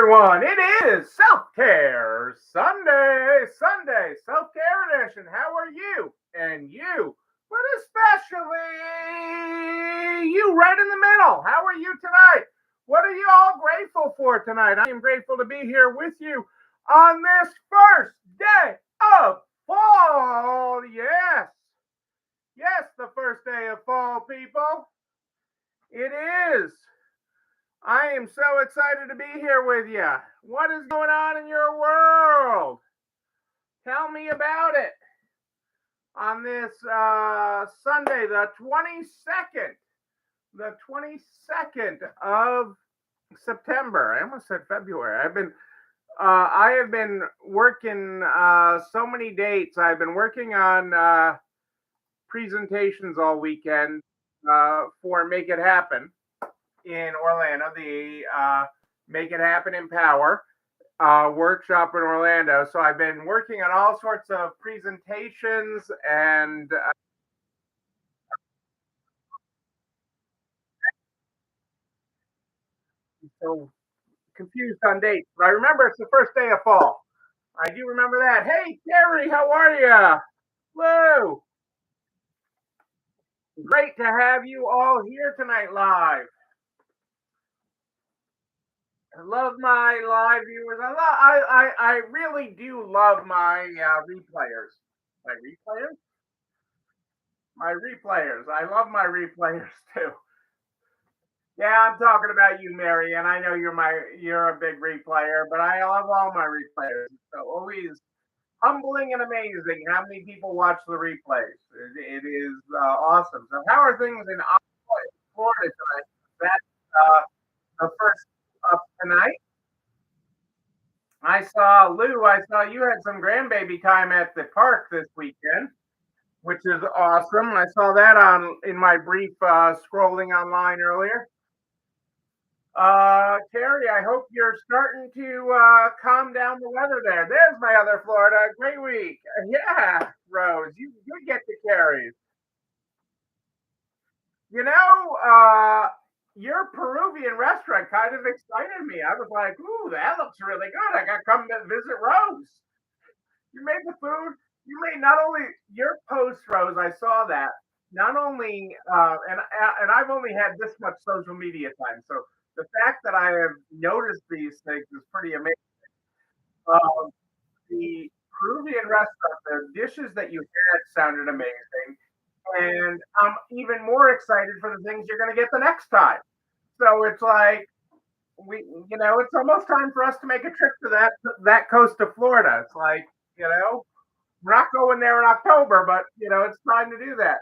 everyone. It is Self Care Sunday, Self Care Edition. How are you? And you, but especially you right in the middle. How are you tonight? What are you all grateful for tonight? I am grateful to be here with you on this first day of fall. Yes, the first day of fall, people. It is. I am so excited to be here with you. What is going on in your world? Tell me about it on this Sunday, the 22nd of September. I almost said February. I have been working so many dates. I've been working on presentations all weekend for Make It Happen in Orlando, the Make It Happen Empower workshop in Orlando. So I've been working on all sorts of presentations and so confused on dates. But I remember it's the first day of fall. I do remember that. Hey, Terry, how are you? Hello. Great to have you all here tonight live. I love my live viewers. I really do love my replayers. My replayers? My replayers. I love my replayers too. Yeah, I'm talking about you, Mary, and I know you're a big replayer, but I love all my replayers. So always humbling and amazing how many people watch the replays. It is awesome. So how are things in Florida tonight? That's the first up tonight. I saw Lou. I saw you had some grandbaby time at the park this weekend, which is awesome. I saw that on in my brief scrolling online earlier. Terry, I hope you're starting to calm down the weather there. There's my other Florida. Great week. Yeah, Rose, you get the carries. You know, your Peruvian restaurant kind of excited me. I was like, ooh, that looks really good. I got to come visit Rose. You made the food. You made not only your post, Rose. I saw that. Not only, and I've only had this much social media time, so the fact that I have noticed these things is pretty amazing. Um, the Peruvian restaurant, the dishes that you had sounded amazing, and I'm even more excited for the things you're going to get the next time. So it's like it's almost time for us to make a trip to that coast of Florida. It's like we're not going there in October, but it's time to do that.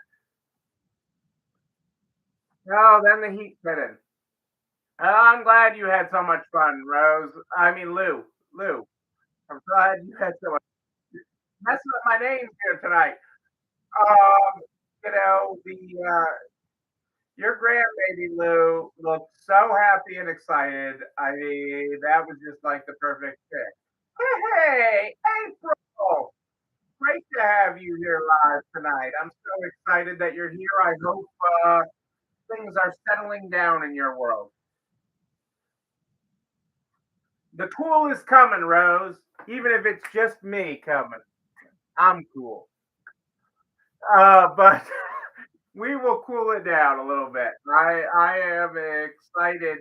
Oh, then the heat set in. Oh, I'm glad you had so much fun, Rose. I mean, Lou. Lou. I'm glad you had so much. Messing up my names here tonight. Um, the your grandbaby Lou looked so happy and excited. I mean, that was just like the perfect fit. Hey, April! Great to have you here live tonight. I'm so excited that you're here. I hope things are settling down in your world. The cool is coming, Rose. Even if it's just me coming, I'm cool. But we will cool it down a little bit. I am excited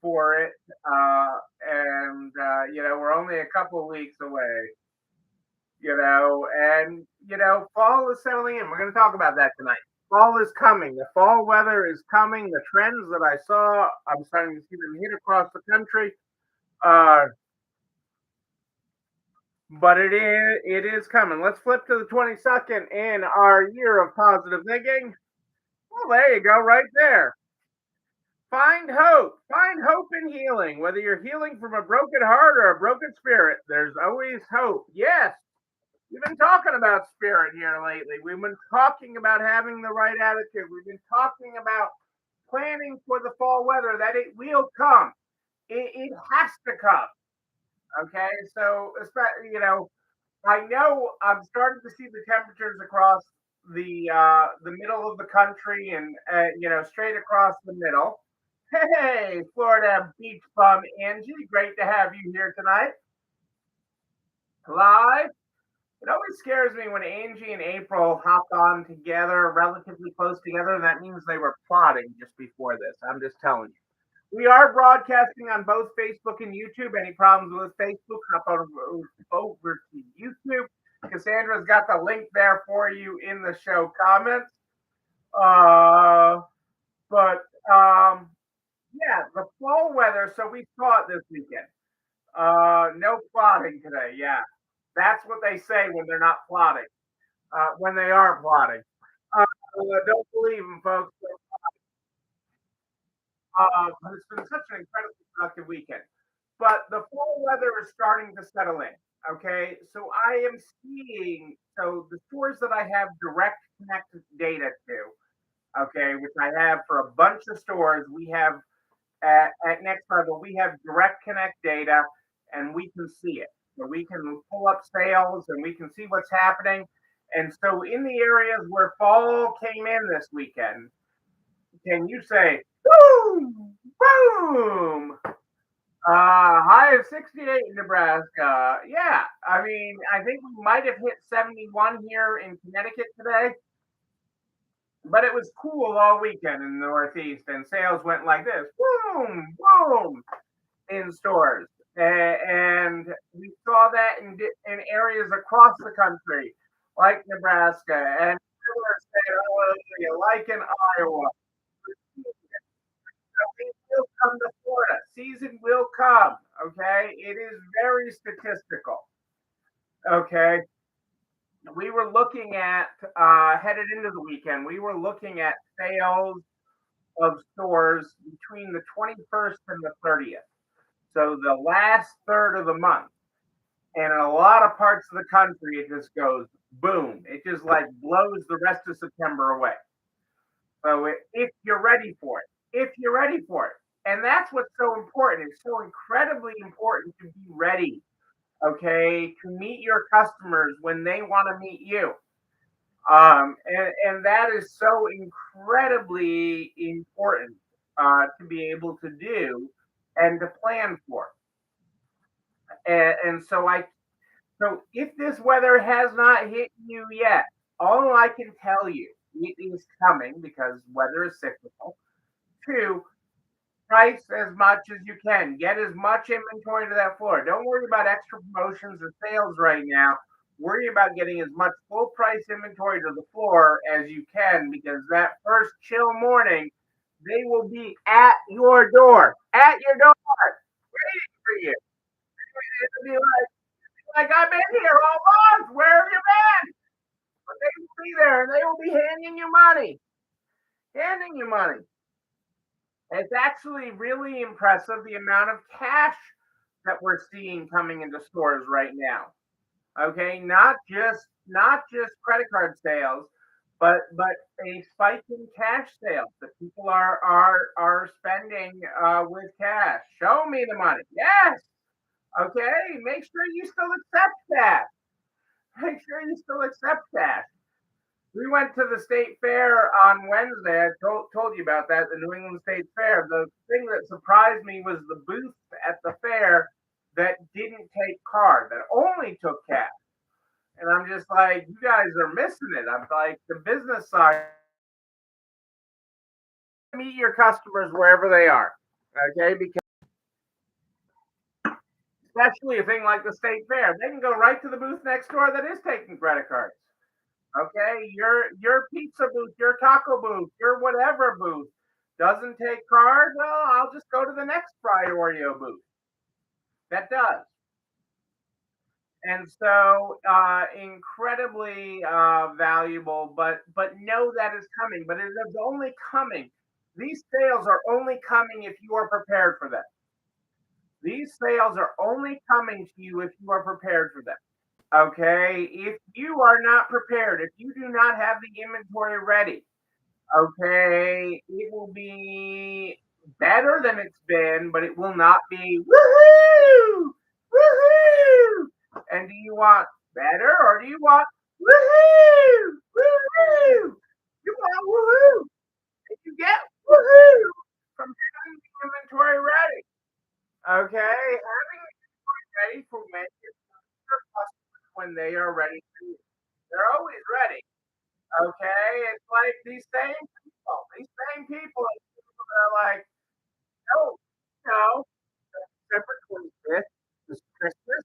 for it, and we're only a couple of weeks away. And fall is settling in. We're going to talk about that tonight. Fall is coming. The fall weather is coming. The trends that I saw, I'm starting to see them hit across the country. Uh, but it is coming. Let's flip to the 22nd in our year of positive thinking. Well, there you go, right there. Find hope. Find hope in healing. Whether you're healing from a broken heart or a broken spirit, there's always hope. Yes, we've been talking about spirit here lately. We've been talking about having the right attitude. We've been talking about planning for the fall weather, that it will come. It has to come. Okay, so I know I'm starting to see the temperatures across the middle of the country and straight across the middle. Hey, Florida beach bum Angie, great to have you here tonight, live. It always scares me when Angie and April hopped on together, relatively close together, and that means they were plotting just before this. I'm just telling you. We are broadcasting on both Facebook and YouTube. Any problems with Facebook, hop over to YouTube. Cassandra's got the link there for you in the show comments. Uh, but yeah, the fall weather. So we saw it this weekend. No plotting today. Yeah, that's what they say when they're not plotting. When they are plotting, don't believe them, folks. It's been such an incredibly productive weekend. But the fall weather is starting to settle in. Okay, so I am seeing the stores that I have direct connect data to. Okay, which I have for a bunch of stores. We have at Next Level, we have direct connect data, and we can see it. So we can pull up sales and we can see what's happening. And so in the areas where fall came in this weekend, can you say boom, boom? High of 68 in Nebraska. Yeah, I mean, I think we might have hit 71 here in Connecticut today, but it was cool all weekend in the Northeast, and sales went like this boom, boom in stores. And we saw that in areas across the country, like Nebraska, and like in Iowa. It will come to Florida. Season will come. Okay. It is very statistical. Okay. We were looking at, headed into the weekend, we were looking at sales of stores between the 21st and the 30th. So the last third of the month. And in a lot of parts of the country, it just goes boom. It just like blows the rest of September away. So if you're ready for it, if you're ready for it. And that's what's so important. It's so incredibly important to be ready, okay, to meet your customers when they want to meet you. And that is so incredibly important to be able to do and to plan for. And so if this weather has not hit you yet, all I can tell you, it is coming because weather is cyclical. Two, price as much as you can. Get as much inventory to that floor. Don't worry about extra promotions or sales right now. Worry about getting as much full price inventory to the floor as you can because that first chill morning, they will be at your door, waiting for you. It'll be like I've been here all month. Where have you been? But they will be there and they will be handing you money. It's actually really impressive the amount of cash that we're seeing coming into stores right now. Okay, not just credit card sales, but a spike in cash sales that people are spending with cash. Show me the money. Yes. Okay. Make sure you still accept that. Make sure you still accept cash. We went to the state fair on Wednesday. I told you about that, the New England State Fair. The thing that surprised me was the booth at the fair that didn't take card, that only took cash. And I'm just like, you guys are missing it. I'm like, the business side, meet your customers wherever they are. Okay. Because especially a thing like the state fair, they can go right to the booth next door that is taking credit cards. Okay, your pizza booth, your taco booth, your whatever booth doesn't take card. Well, I'll just go to the next fried Oreo booth that does. And so incredibly valuable. But know that is coming. But it is only coming. These sales are only coming if you are prepared for them. These sales are only coming to you if you are prepared for them. Okay, if you are not prepared, if you do not have the inventory ready, okay, it will be better than it's been, but it will not be woohoo, woohoo. And do you want better or do you want woohoo, woohoo? You want woohoo. If you get woohoo from they are ready to. They're always ready. Okay, it's like these same people are like, oh, no, December 25th is Christmas,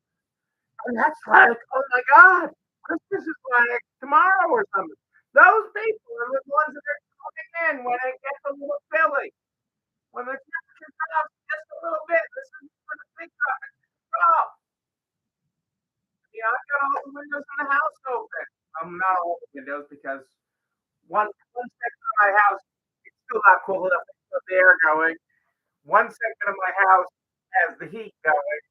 and that's like, oh my God, Christmas is like tomorrow or something. Those people are the ones that are coming in when it gets a little chilly, when the temperature drops just a little bit. This is when the big drop. Yeah, I've got all the windows in the house open. Not all the windows because one section of my house it's still not cool enough to keep the air going. One section of my house has the heat going,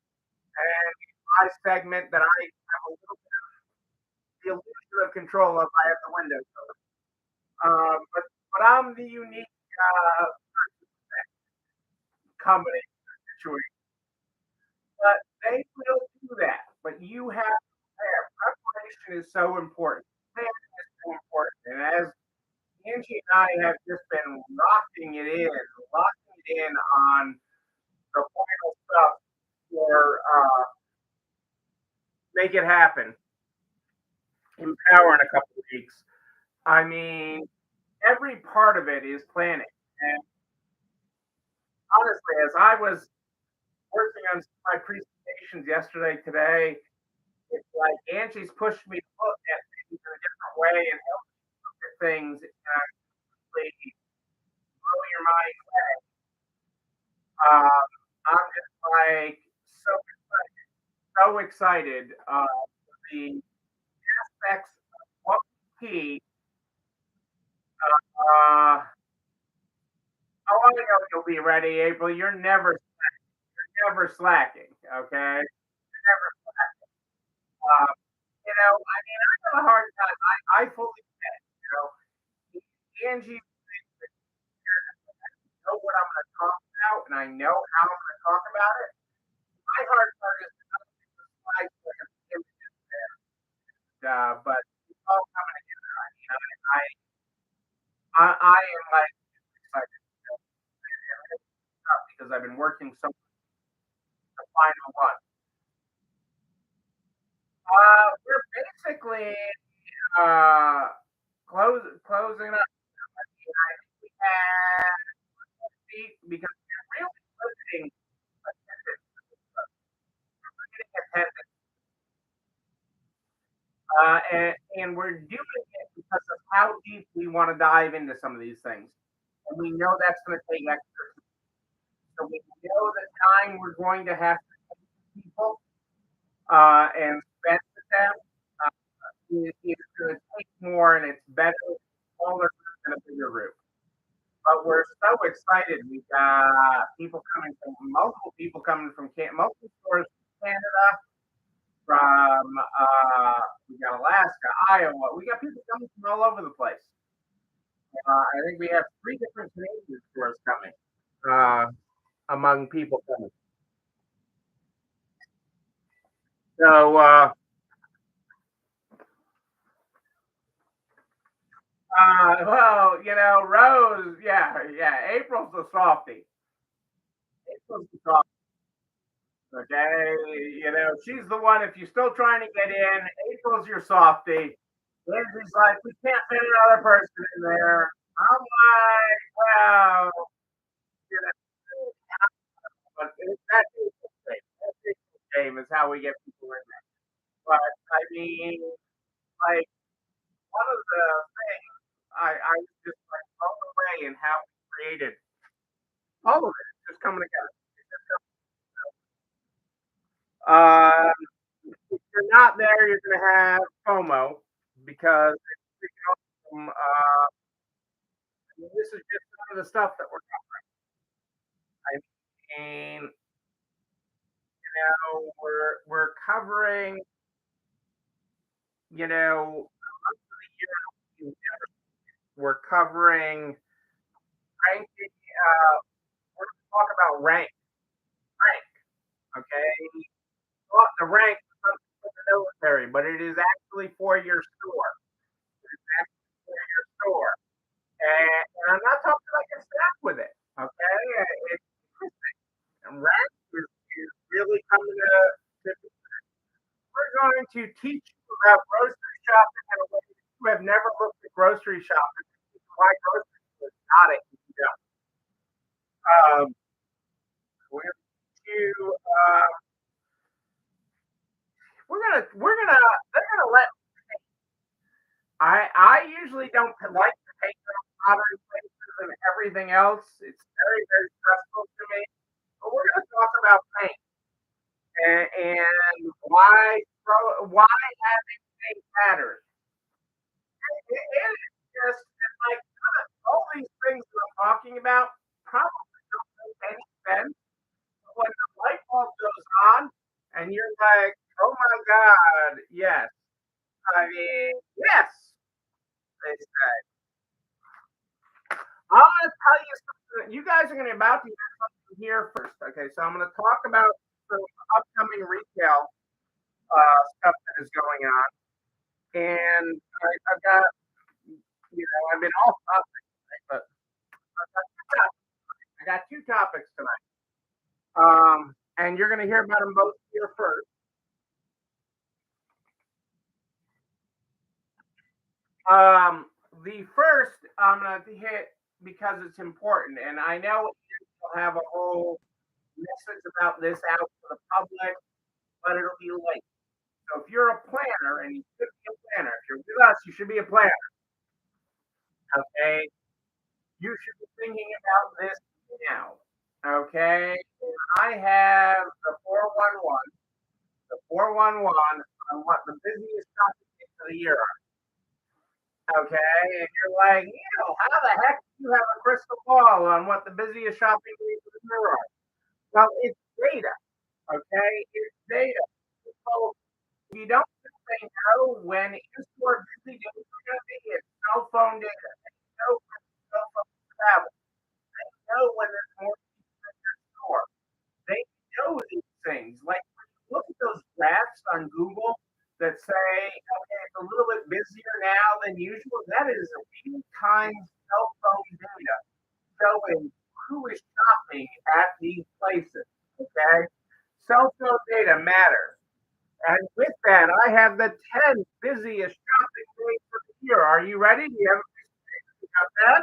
and my segment that I have a little bit of the illusion of control of, I have the windows open. But I'm the unique combination situation. But they will do that. But you have to prepare. Preparation is so important. Planning is so important. And as Angie and I have just been locking it in on the final stuff for make it happen in Power in a couple of weeks. I mean, every part of it is planning. And honestly, as I was working on my presentations yesterday, today, it's like Angie's pushed me to look at things in a different way and help me look at things and really blow your mind away. I'm just like so excited for the aspects of what we see. Uh, how long ago you'll be ready, April? You're never slacking, okay? Never. I mean, I have a hard time. I fully get it. Angie know what I'm going to talk about, and I know how I'm going to talk about it. My hard part is to not get the slides like a images there. But it's all coming together. I mean, I am like excited because I've been working so the final one. We're basically uh, closing up. We had because we're really limiting attendance, and we're doing it because of how deep we want to dive into some of these things, and we know that's going to take extra. So we know the time we're going to have to take people and spend with them is going to take more, and it's better with a smaller group than a bigger group. But we're so excited. We've got multiple people coming from multiple stores from Canada, from we got Alaska, Iowa. We got people coming from all over the place. I think we have 3 different Canadian stores coming among people coming. So, Rose, yeah, April's the softie. April's the softie. Okay, she's the one. If you're still trying to get in, April's your softie. Lindsay's like, we can't fit another person in there. I'm like, well, you know, but that's the game is how we get people in there. But I mean, like one of the things I was just like blown away in how we created all of it just coming together. Um, if you're not there, you're going to have FOMO because this is just some of the stuff that we're I mean, we're covering, we're covering ranking. We're going to talk about rank, okay? Well, the rank is something for the military, but it is actually for your store. It's actually for your store. And I'm not talking about your staff with it, okay? It's and rank is really coming to we're going to teach you grocery shopping. You can buy groceries, but not it. You know. We're to we're gonna they're gonna let I usually don't like to paint pottery places and everything else. It's very stressful to me. But we're gonna talk about paint and why having paint matters. And it's just it's like all these things that I'm talking about probably don't make any sense. But when the light bulb goes on and you're like, oh my God, yes. I mean, yes, they say. I'm gonna tell you something. You guys are gonna about to hear something here first. Okay, so I'm gonna talk about some upcoming retail stuff that is going on. And I've got, I've been off topic tonight, but I got two topics tonight. And you're going to hear about them both here first. The first I'm going to hit because it's important, and I know you'll have a whole message about this out to the public, but it'll be late. So if you're a planner, and you should be a planner, if you're with us, you should be a planner. Okay, you should be thinking about this now. Okay, I have the 411 on what the busiest shopping days of the year are. Okay, and you're like, how the heck do you have a crystal ball on what the busiest shopping days of the year are? Well, it's data. Okay, it's data. So if you don't say know when in-store busy days are going to be, it's cell phone data. They know when cell phone travel. They know when there's more people in your store. They know these things. Like look at those graphs on Google that say, okay, it's a little bit busier now than usual. That is real time cell phone data showing who is shopping at these places. Okay, cell phone data matters. And with that, I have the 10 busiest shopping days of the year. Are you ready? Do you have a pen?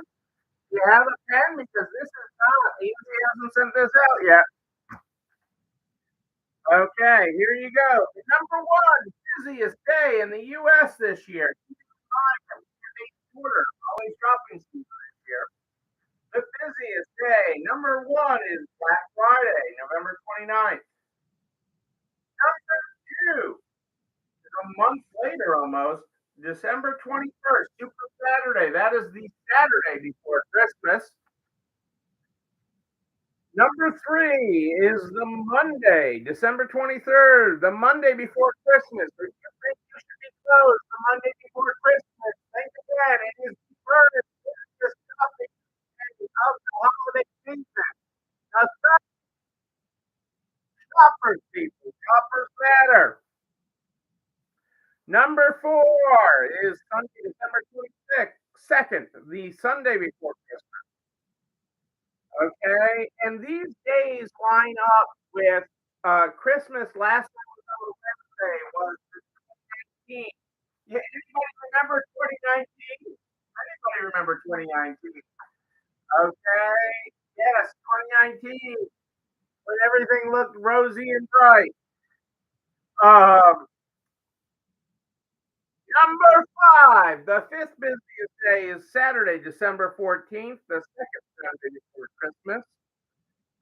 Do you have a pen? Because this is not, he hasn't sent this out yet. Okay, here you go. The number one busiest day in the U.S. this year. Keep in mind that we're always shopping season this year. The busiest day, number one, is Black Friday, November 29th. Number two, a month later almost, December 21st, Super Saturday. That is the Saturday before Christmas. Number three is the Monday, December 23rd, the Monday before Christmas. Or you think you should be closed the Monday before Christmas? Think again. It is the first shopping of the holiday season. Now, shoppers, people, shoppers matter. Number four is Sunday, December 22nd, the Sunday before Christmas. Okay, and these days line up with Christmas. Last time was Wednesday was the 2019. Yeah, anybody remember 2019? Anybody remember 2019? Okay, yes, 2019 when everything looked rosy and bright. Um, Number five, the fifth busiest day is Saturday, December 14th, the second Sunday before Christmas.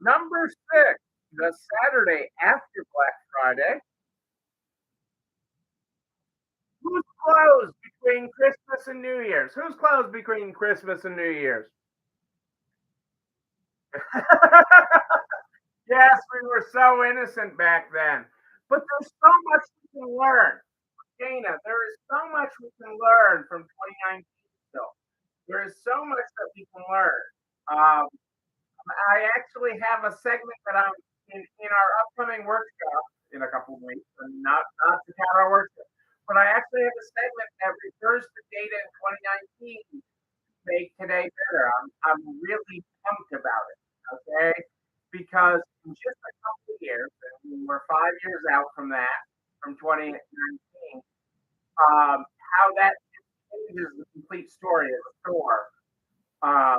Number six, the Saturday after Black Friday. Who's closed between Christmas and New Year's? Who's closed between Christmas and New Year's? Yes, we were so innocent back then. But there's so much we can learn. Dana, there is so much we can learn from 2019 still. There is so much that we can learn. Um, I actually have a segment that I'm in our upcoming workshop in a couple of weeks, and not to count our workshop, but I actually have a segment that refers to data in 2019 to make today better. I'm really pumped about it. Okay, because in just a couple of years, and we're 5 years out from that, from 2019, how that changes the complete story of the store. Um,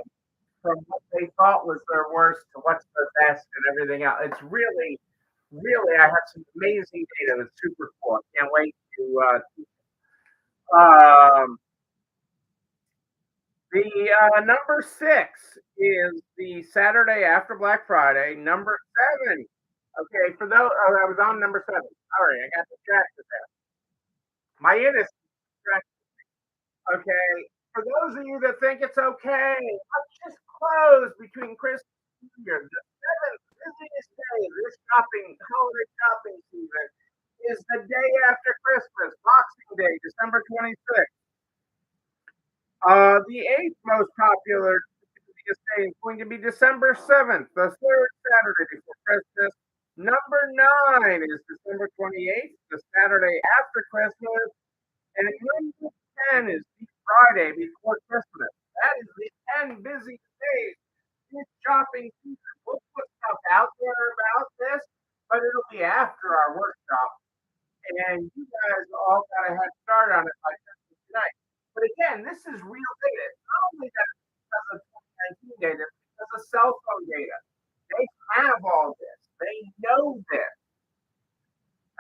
from what they thought was their worst to what's their best and everything else. It's really, really, I have some amazing data that's super cool. I can't wait to. The number six is the Saturday after Black Friday. Number seven. Okay, for those, oh, I was on number seven. Sorry, I got distracted there. My innocence. Okay, for those of you that think it's okay, let's just close between Christmas and New Year. The seventh busiest day of this holiday shopping season is the day after Christmas, Boxing Day, December 26th. The eighth most popular busiest day is going to be December 7th, the third Saturday before Christmas. Number nine is December 28th, the Saturday after Christmas. And number 10 is the Friday before Christmas. That is the 10 busiest days this shopping season. We'll put stuff out there about this, but it'll be after our workshop. And you guys all got a head start on it by Christmas tonight. But again, this is real data. It's not only that because of 2019 data, it's because of cell phone data. They have all this. They know this.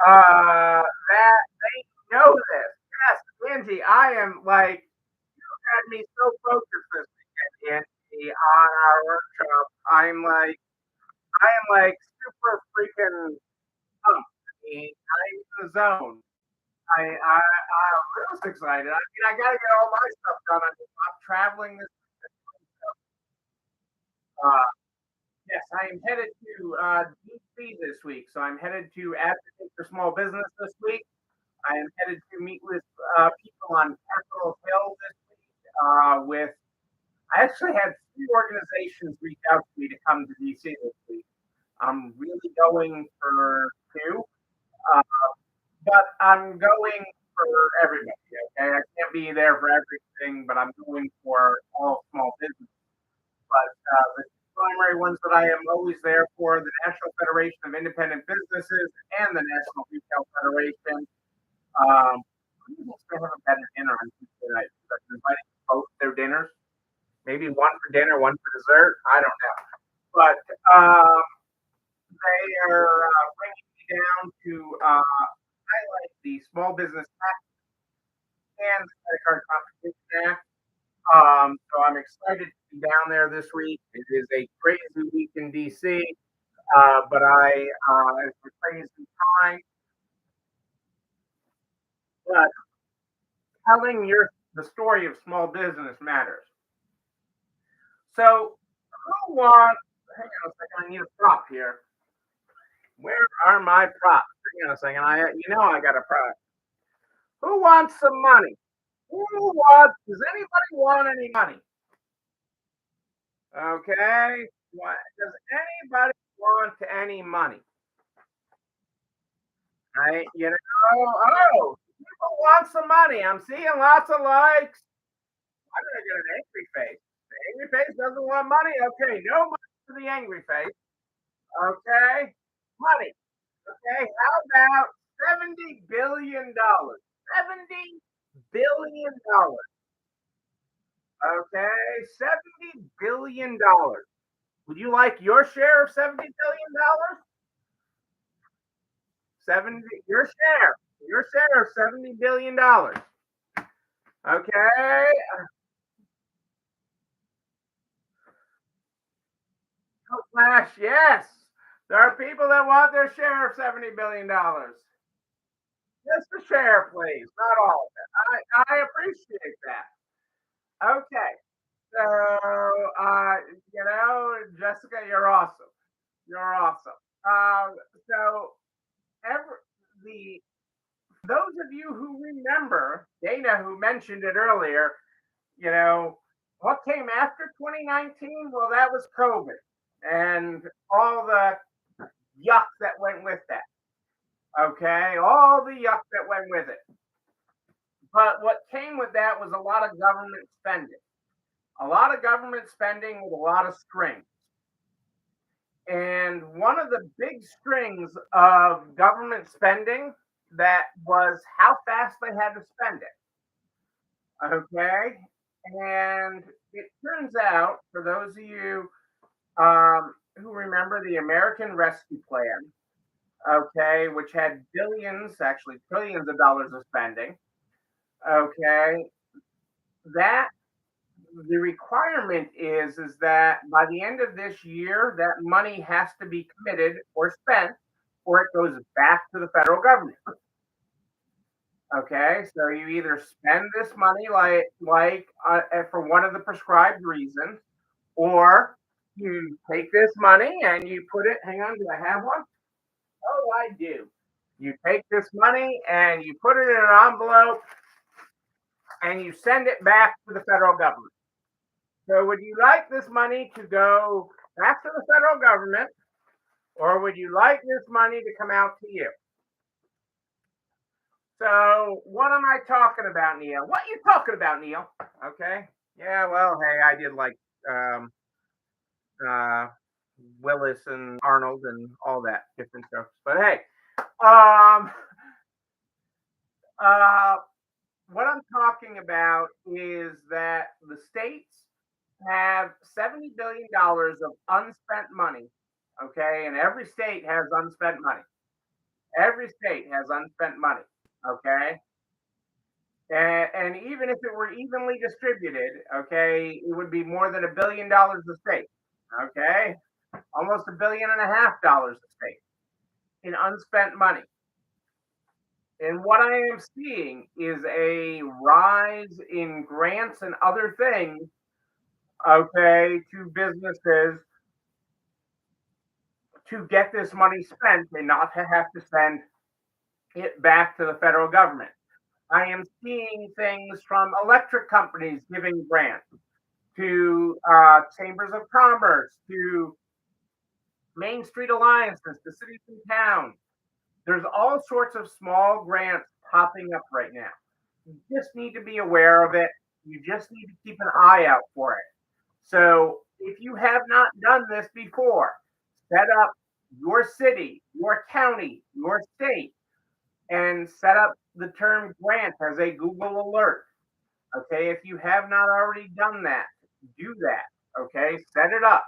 That they know this. Yes, Angie, I am like, you had me so focused this weekend, Angie, on our workshop. I am like super freaking pumped. I mean, I'm in the zone. I'm real excited. I mean, I got to get all my stuff done. I'm traveling this. Uh, yes, I am headed to DC this week. So I'm headed to Advocate for Small Business this week. I am headed to meet with people on Capitol Hill this week. I actually had three organizations reach out to me to come to DC this week. I'm really going for two, uh, but I'm going for everybody. Okay, I can't be there for everything, but I'm going for all small business. But the primary ones that I am always there for: the National Federation of Independent Businesses and the National Retail Federation. Who needs to have a better dinner on Tuesday night? Because I'm inviting both their dinners. Maybe one for dinner, one for dessert. I don't know. But they are bringing me down to highlight the Small Business Tax and the Credit Card Competition Act. So I'm excited to be down there this week. It is a crazy week in DC, but it's a crazy time. But telling the story of small business matters. So who wants? Hang on a second. I need a prop here. Where are my props? Hang on a second. I got a prop. Who wants some money? Does anybody want any money? Okay. Does anybody want any money? People want some money. I'm seeing lots of likes. I'm going to get an angry face. The angry face doesn't want money. Okay. No money for the angry face. Okay. Money. Okay. How about $70 billion? $70 billion. Okay. $70 billion. Would you like your share of $70 billion? 70 your share of $70 billion. Okay. Flash, yes. There are people that want their share of $70 billion. Just a share, please. Not all of it. I appreciate that. Okay. So Jessica, you're awesome. You're awesome. So ever the those of you who remember Dana, who mentioned it earlier, what came after 2019? Well, that was COVID and all the yuck that went with that. Okay, all the yuck that went with it. But what came with that was a lot of government spending. A lot of government spending with a lot of strings. And one of the big strings of government spending that was how fast they had to spend it. Okay, and it turns out, for those of you who remember the American Rescue Plan, okay, which had billions, actually trillions of dollars of spending, okay, that the requirement is that by the end of this year, that money has to be committed or spent, or it goes back to the federal government. Okay, so you either spend this money for one of the prescribed reasons, or you take this money and you put it. Hang on, do I have one? Oh, I do. You take this money and you put it in an envelope and you send it back to the federal government. So, would you like this money to go back to the federal government, or would you like this money to come out to you? So, what am I talking about, Neil? What you talking about, Neil? Okay. Yeah. Well, hey, I did like um, uh, Willis and Arnold and all that different stuff. But hey, um, uh, what I'm talking about is that the states have $70 billion of unspent money. Okay, and every state has unspent money. Every state has unspent money. Okay, and even if it were evenly distributed, okay, it would be more than $1 billion a state. Okay, almost $1.5 billion a state in unspent money. And what I am seeing is a rise in grants and other things, okay, to businesses to get this money spent and not to have to send it back to the federal government. I am seeing things from electric companies giving grants to chambers of commerce, to Main Street alliances, to cities and towns. There's all sorts of small grants popping up right now. You just need to be aware of it. You just need to keep an eye out for it. So if you have not done this before, set up your city, your county, your state, and set up the term grant as a Google alert. Okay, if you have not already done that, do that. Okay, set it up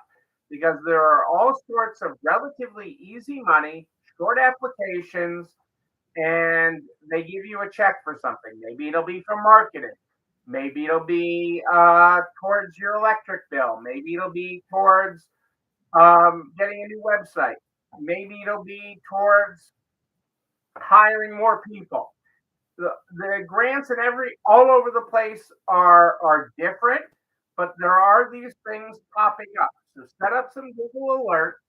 because there are all sorts of relatively easy money, short applications, and they give you a check for something. Maybe it'll be for marketing. Maybe it'll be towards your electric bill. Maybe it'll be towards getting a new website. Maybe it'll be towards hiring more people. The grants and every all over the place are different, but there are these things popping up. So set up some Google alerts,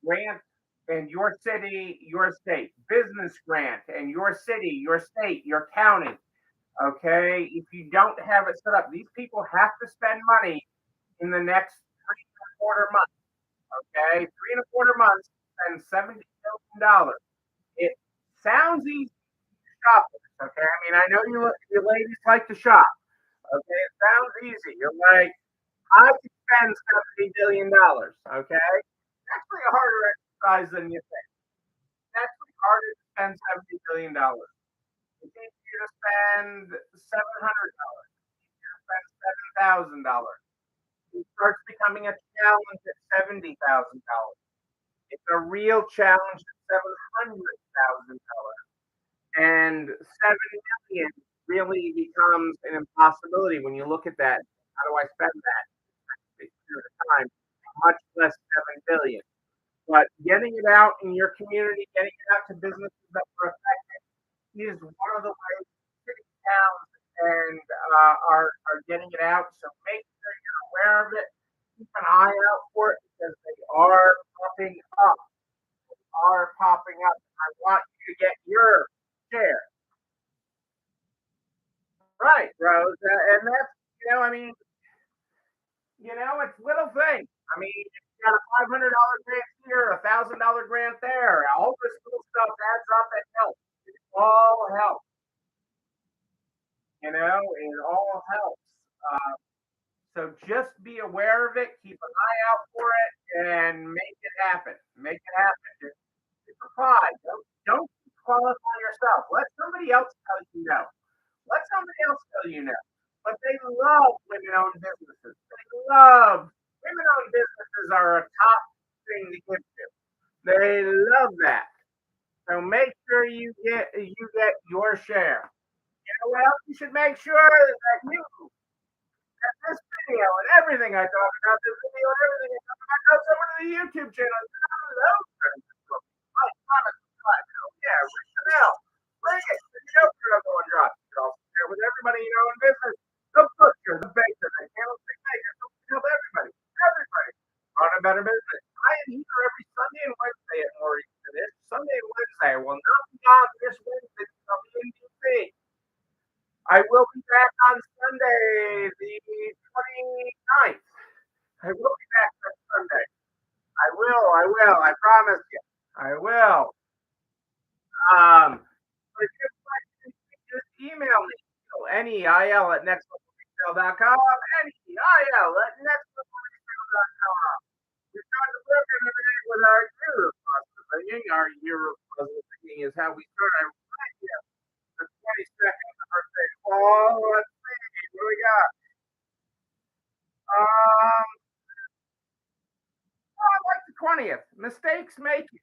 grant and your city, your state, business grant and your city, your state, your county. Okay. If you don't have it set up, these people have to spend money in the next 3.25 months. Okay. 3.25 months and $70 billion. It sounds easy to shop. Okay. I mean, I know you ladies like to shop. Okay. It sounds easy. You're like, I can spend $70 billion. Okay. It's actually a harder exercise than you think. It's actually harder to spend $70 billion. It's easier to spend $700. It's easier to spend $7,000. It starts becoming a challenge at $70,000. It's a real challenge at $700,000. And 7 million really becomes an impossibility when you look at that. How do I spend that in a period of time? Much less 7 billion. But getting it out in your community, getting it out to businesses that are affected is one of the ways city towns and are getting it out. So make sure you're aware of it. Keep an eye out for it because they are popping up. They are popping up. I want you to get your share. Right, Rose. And that's, I mean, it's little things. I mean, you got a $500 grant here, $1,000 grant there. All this little stuff adds up and helps. It all helps. It all helps. So just be aware of it, keep an eye out for it, and make it happen. Make it happen. Just apply. Don't qualify yourself. Let somebody else tell you no. Let somebody else tell you no. But they love women-owned businesses. They love women-owned businesses are a top thing to give to. They love that. So make sure you get your share. You know what else you should make sure that you this video and everything I talk about, this video and everything I talk about goes over to the YouTube channel. I promise. Yeah, ring the bell. Ring it. If you know you're number one drop, you can also share with everybody you know in business. The butcher, the baker, the candlestick maker. Help everybody. Everybody. On a better business. I am here every Sunday and Wednesday at Maurice for this. Sunday and Wednesday. I will not be on this Wednesday. I'll be in DC. I will be back on Sunday, the 29th. I will be back next Sunday. I will. I will. I promise you. I will. If you have questions, just email me. NEIL at nextlevelretail.com. NEIL at nextlevelretail.com. We start the program every day with our year of positive thinking. Our year of positive thinking is how we start. I remind you, the 22nd, the birthday. Oh, let's see. What do we got? Um, I like the 20th. Mistakes make you.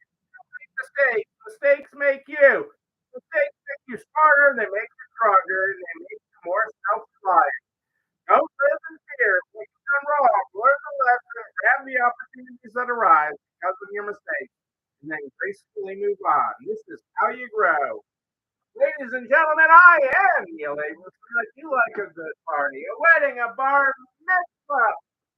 Mistakes. Mistakes make you. Mistakes make you smarter. They make you stronger. And they make you more self-reliant. Don't live in fear. When you've done wrong, learn the lesson, grab the opportunities that arise because of your mistakes, and then gracefully move on. This is how you grow. Ladies and gentlemen, I am Neil Abelson. If you like a good party, a wedding, a bar mitzvah,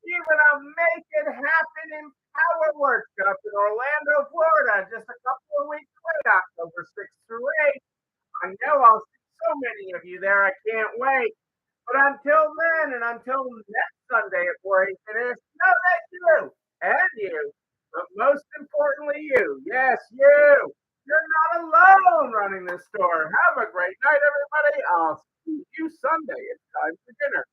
even a make it happen in Power Workshop in Orlando, Florida, just a couple of weeks away, October 6th through 8th. I know I'll see so many of you there. I can't wait. But until then, and until next Sunday at 4 finish, know that you and you, but most importantly, you, yes, you're not alone running this store. Have a great night, everybody. I'll see you Sunday. It's time for dinner.